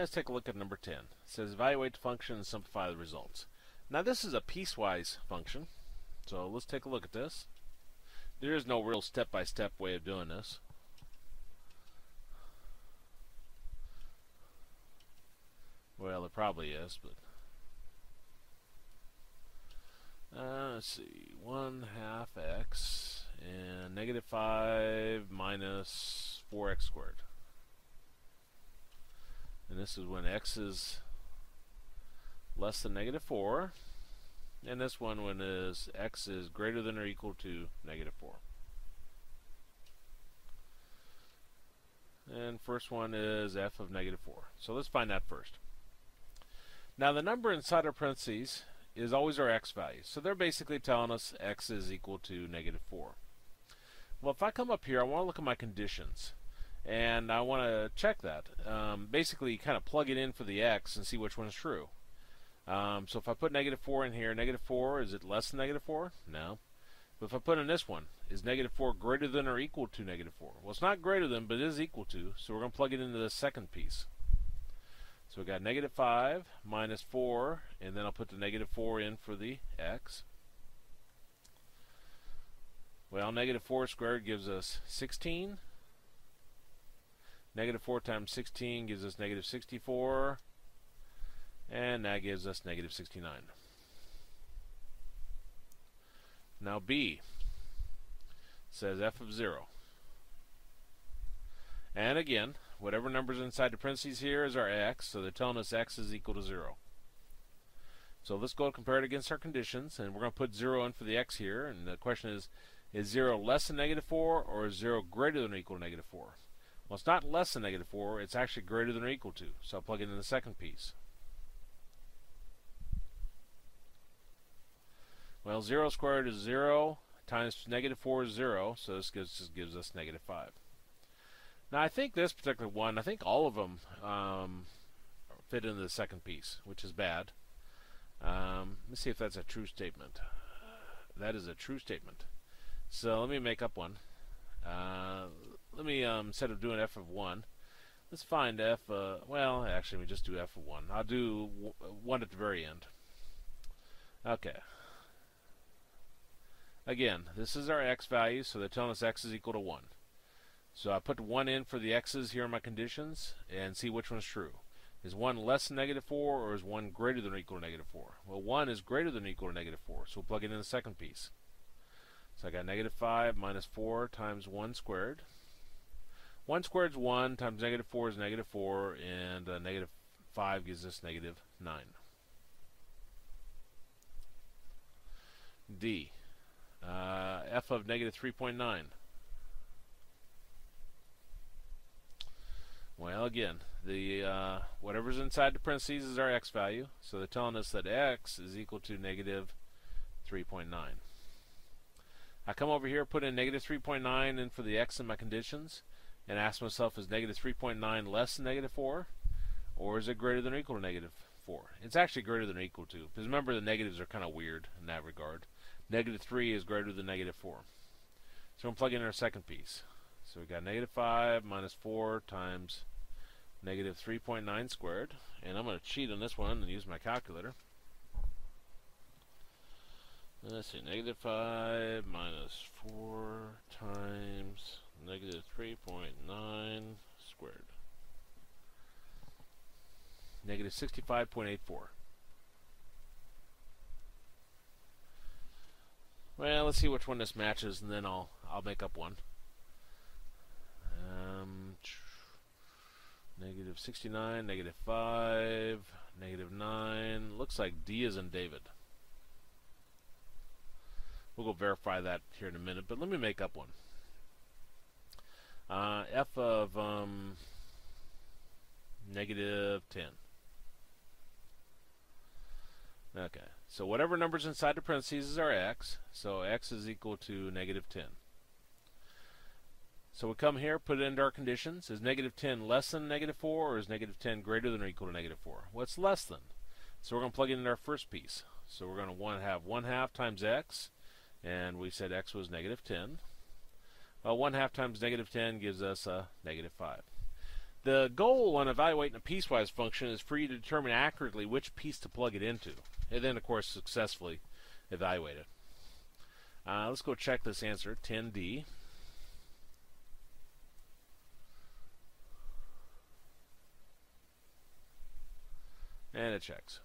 Let's take a look at number 10. It says evaluate the function and simplify the results. Now this is a piecewise function, so let's take a look at this. There is no real step-by-step way of doing this. Well, there probably is, but let's see, 1/2 x and -5 minus 4x squared. And this is when x is less than -4, and this one when x is greater than or equal to -4. And first one is f of -4. So let's find that first. Now the number inside our parentheses is always our x value. So they're basically telling us x is equal to -4. Well, if I come up here, I want to look at my conditions. And I want to check that. Basically, kind of plug it in for the x and see which one's true. So if I put -4 in here, -4, is it less than -4? No. But if I put in this one, is -4 greater than or equal to -4? Well, it's not greater than, but it is equal to, so we're going to plug it into the second piece. So we got -5 minus 4, and then I'll put the -4 in for the x. Well, -4 squared gives us 16. -4 times 16 gives us -64. And that gives us -69. Now B says f of 0. And again, whatever number's inside the parentheses here is our x, so they're telling us x is equal to 0. So let's go compare it against our conditions, and we're going to put 0 in for the x here, and the question is 0 less than -4 or is 0 greater than or equal to -4? Well, it's not less than -4, it's actually greater than or equal to, so I'll plug it in the second piece. Well, 0 squared is 0, times -4 is 0, so this just gives us -5. Now I think this particular one, I think all of them fit into the second piece, which is bad. Let's see if that's a true statement. That is a true statement. So let me make up one. Let me, instead of doing f of 1, let's find f, well, actually, we just do f of 1. I'll do 1 at the very end. Okay. Again, this is our x value, so they're telling us x is equal to 1. So I put 1 in for the x's here in my conditions and see which one's true. Is 1 less than -4 or is 1 greater than or equal to -4? Well, 1 is greater than or equal to -4, so we'll plug it in the second piece. So I got -5 minus 4 times 1 squared. 1 squared is 1 times -4 is -4, and -5 gives us -9. D. F of -3.9. Well, again, the whatever's inside the parentheses is our x value, so they're telling us that x is equal to -3.9. I come over here, put in -3.9 in for the x in my conditions, and ask myself, is -3.9 less than -4, or is it greater than or equal to -4? It's actually greater than or equal to, because remember the negatives are kind of weird in that regard. -3 is greater than -4. So I'm plugging in our second piece. So we got -5 minus 4 times -3.9 squared, and I'm going to cheat on this one and use my calculator. Let's see, -5 minus 4 times -3.9 squared. -65.84. Well, let's see which one this matches, and then I'll make up one. -69, -5, -9. Looks like D is in David. We'll go verify that here in a minute, but let me make up one. F of -10. Okay, so whatever number's inside the parentheses is our x, so x is equal to -10. So we come here, put it into our conditions. Is -10 less than -4, or is -10 greater than or equal to -4? Well, it's less than. So we're going to plug it in our first piece. So we're going to have 1/2 times x, and we said x was -10. Well, 1/2 times -10 gives us a -5. The goal when evaluating a piecewise function is for you to determine accurately which piece to plug it into, and then, of course, successfully evaluate it. Let's go check this answer, 10D. And it checks.